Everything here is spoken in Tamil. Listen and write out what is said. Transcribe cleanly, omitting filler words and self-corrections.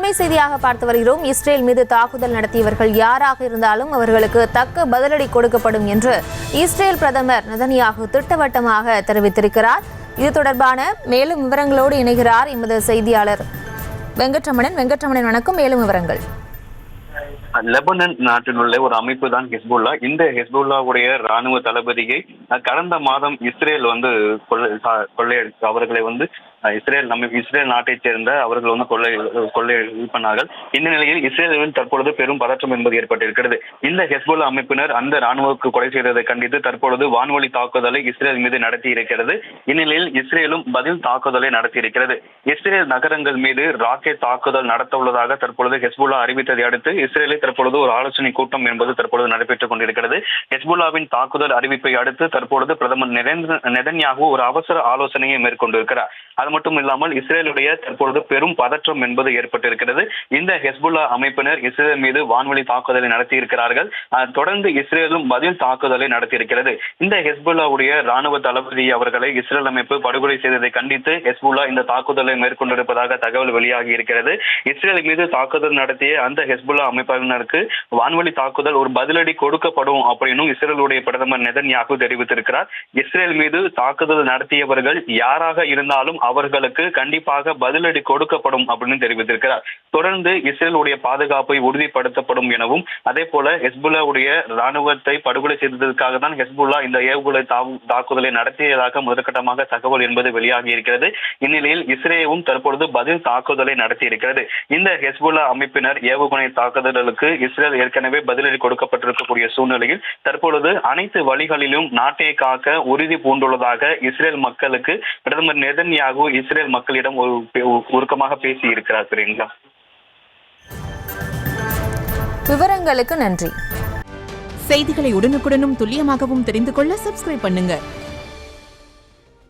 அண்மை செய்தியாக பார்த்து வருகிறோம். இஸ்ரேல் மீது தாக்குதல் நடத்தியவர்கள் யாராக இருந்தாலும் அவர்களுக்கு தக்க பதிலடி கொடுக்கப்படும் என்று இஸ்ரேல் பிரதமர் நெதன்யாகு திட்டவட்டமாக தெரிவித்திருக்கிறார். இது தொடர்பான மேலும் விவரங்களோடு இணைகிறார் எமது செய்தியாளர் வெங்கட்ரமணன். வணக்கம். மேலும் விவரங்கள். லெபனன் நாட்டில் உள்ள ஒரு அமைப்பு தான் ஹிஸ்புல்லா. இந்த ஹிஸ்புல்லாவுடைய ராணுவ தளபதியை கடந்த மாதம் இஸ்ரேல் கொள்ளையடித்து அவர்களை இஸ்ரேல் நாட்டைச் சேர்ந்த அவர்கள் கொள்ளையடிப்பார்கள். இந்த நிலையில் இஸ்ரேலில் தற்பொழுது பெரும் பதற்றம் என்பது ஏற்பட்டிருக்கிறது. இந்த ஹிஸ்புல்லா அமைப்பினர் அந்த ராணுவக்கு கொலை செய்ததை கண்டித்து தற்பொழுது வான்வழி தாக்குதலை இஸ்ரேல் மீது நடத்தி இருக்கிறது. இந்நிலையில் இஸ்ரேலும் பதில் தாக்குதலை நடத்தியிருக்கிறது. இஸ்ரேல் நகரங்கள் மீது ராக்கெட் தாக்குதல் நடத்த உள்ளதாக தற்பொழுது ஹிஸ்புல்லா அறிவித்ததை அடுத்து இஸ்ரேலில் தற்பொழுது ஒரு ஆலோசனை கூட்டம் என்பது தற்பொழுது நடைபெற்றுக் கொண்டிருக்கிறது. ஹிஸ்புல்லாவின் தாக்குதல் அறிவிப்பை அடுத்து தற்பொழுது பிரதமர் நெதன்யாகு ஒரு அவசர ஆலோசனையை மேற்கொண்டிருக்கிறார். அது மட்டும் இல்லாமல் இஸ்ரேலுடைய தற்பொழுது பெரும் பதற்றம் என்பது ஏற்பட்டிருக்கிறது. இந்த ஹிஸ்புல்லா அமைப்பினர் இஸ்ரேல் மீது வான்வழி தாக்குதலை நடத்தியிருக்கிறார்கள். தொடர்ந்து இஸ்ரேலும் பதில் தாக்குதலை நடத்தியிருக்கிறது. இந்த ஹிஸ்புல்லாவுடைய ராணுவ தளபதி அவர்களை இஸ்ரேல் அமைப்பு படுகொலை செய்ததை கண்டித்து ஹிஸ்புல்லா இந்த தாக்குதலை மேற்கொண்டிருப்பதாக தகவல் வெளியாகி இருக்கிறது. இஸ்ரேல் மீது தாக்குதல் நடத்திய அந்த ஹிஸ்புல்லா அமைப்பினருக்கு வான்வழி தாக்குதல் ஒரு பதிலடி கொடுக்கப்படும் அப்படின்னு இஸ்ரேலுடைய பிரதமர் நெதன்யாகு தெரிவித்திருக்கிறார். இஸ்ரேல் மீது தாக்குதல் நடத்தியவர்கள் யாராக இருந்தாலும் அவர்களுக்கு கண்டிப்பாக பதிலடி கொடுக்கப்படும் அப்படின்னு தெரிவித்திருக்கிறார். தொடர்ந்து இஸ்ரேலுடைய பாதுகாப்பை உறுதிப்படுத்தப்படும் எனவும் அதே போல ஹிஸ்புல்லாவுடைய ராணுவத்தை படுகொலை செய்ததற்காக தான் ஹிஸ்புல்லா இந்த ஏவுகணை தாக்குதலை நடத்தியதாக முதற்கட்டமாக தகவல் என்பது வெளியாகி இருக்கிறது. இந்நிலையில் இஸ்ரேலும் தற்பொழுது பதில் தாக்குதலை நடத்தியிருக்கிறது. இந்த ஹிஸ்புல்லா அமைப்பினர் ஏவுகணை தாக்குதலுக்கு இஸ்ரேல் ஏற்கனவே பதிலடி கொடுக்கப்பட்டிருக்கக்கூடிய சூழ்நிலையில் தற்பொழுது அனைத்து வழிகளிலும் நாட்டை காக்க உறுதி பூண்டுள்ளதாக இஸ்ரேல் மக்களுக்கு பிரதமர் நெதன்யாகு இஸ்ரேல் மக்களிடம் ஒரு உருக்கமாக பேசி இருக்கிறார். சரிங்களா? விவரங்களுக்கு நன்றி. செய்திகளை உடனுக்குடனும் துல்லியமாகவும் தெரிந்து கொள்ள சப்ஸ்கிரைப் பண்ணுங்க.